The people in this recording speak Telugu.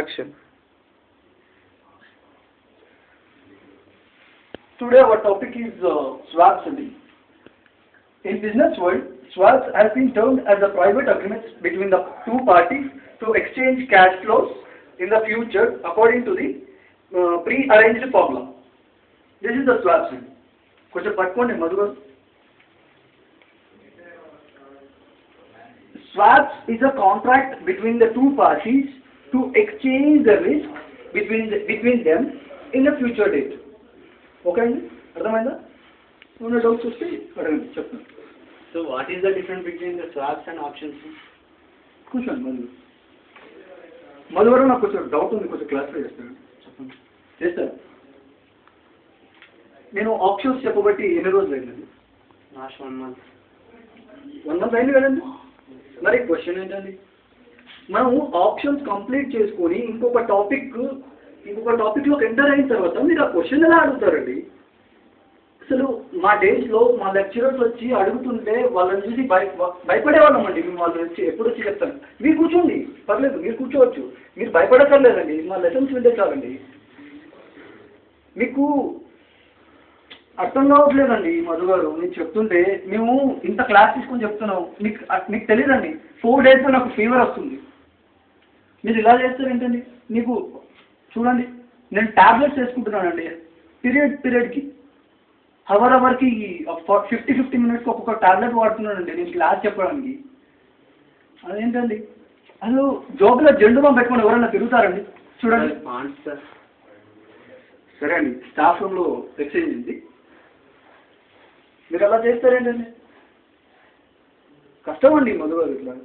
Action. Today our topic is swaps. In business world, swaps has been termed as the private agreements between the two parties to exchange cash flows in the future according to the pre-arranged formula. This is the swaps. Question patkonde Madhu. Swaps is a contract between the two parties to exchange the risk between them in a future date. Okay? అర్థమైందా? ఉన్న డౌట్స్ వస్తే అడగండి చెప్తాను. So what is the difference between the swaps and options? కూర్చోండి మధువరం నాకు కొంచెం డౌట్ ఉంది, కొంచెం క్లారిఫై చేస్తాను. చెప్పండి. చేస్తారు. నేను ఆప్షన్స్ చెప్పబట్టి ఎన్ని రోజులు అయిందండి? Last 1 month. 1 month అయింది కదండి. మరి క్వశ్చన్ ఏంటండి? మనం ఆప్షన్స్ కంప్లీట్ చేసుకొని ఇంకొక టాపిక్లోకి ఎంటర్ అయిన తర్వాత మీరు ఆ క్వశ్చన్ ఎలా అడుగుతారండి? అసలు మా డేస్లో మా లెక్చరర్స్ వచ్చి అడుగుతుంటే వాళ్ళని చూసి భయపడేవాళ్ళం అండి. మేము వాళ్ళు వచ్చి ఎప్పుడు వచ్చి చెప్తాను, మీరు కూర్చోండి పర్లేదు, మీరు కూర్చోవచ్చు, మీరు భయపడక్కర్లేదండి, మా లెసన్స్ వింటే చాలండి. మీకు అర్థం కావట్లేదండి మధు గారు, నేను చెప్తుంటే మేము ఇంత క్లాస్ తీసుకొని చెప్తున్నాం, మీకు తెలియదండి. 4 days నాకు ఫీవర్ వస్తుంది, మీరు ఇలా చేస్తారు ఏంటండి? మీకు చూడండి, నేను ట్యాబ్లెట్స్ వేసుకుంటున్నానండి పీరియడ్కి, అవర్కి 50 minutes ఒక్కొక్క ట్యాబ్లెట్ వాడుతున్నానండి నేను క్లాస్ చెప్పడానికి. అదేంటండి? అసలు జోబులో జెండు బాంబు పెట్టుకొని ఎవరైనా తిరుగుతారండి? చూడండి. సరే అండి, స్టాఫ్ రూమ్లో ఎక్స్చేంజ్ ఉంది, మీరు అలా చేస్తారేంటండి? కష్టం అండి మధు గారు ఇట్లా.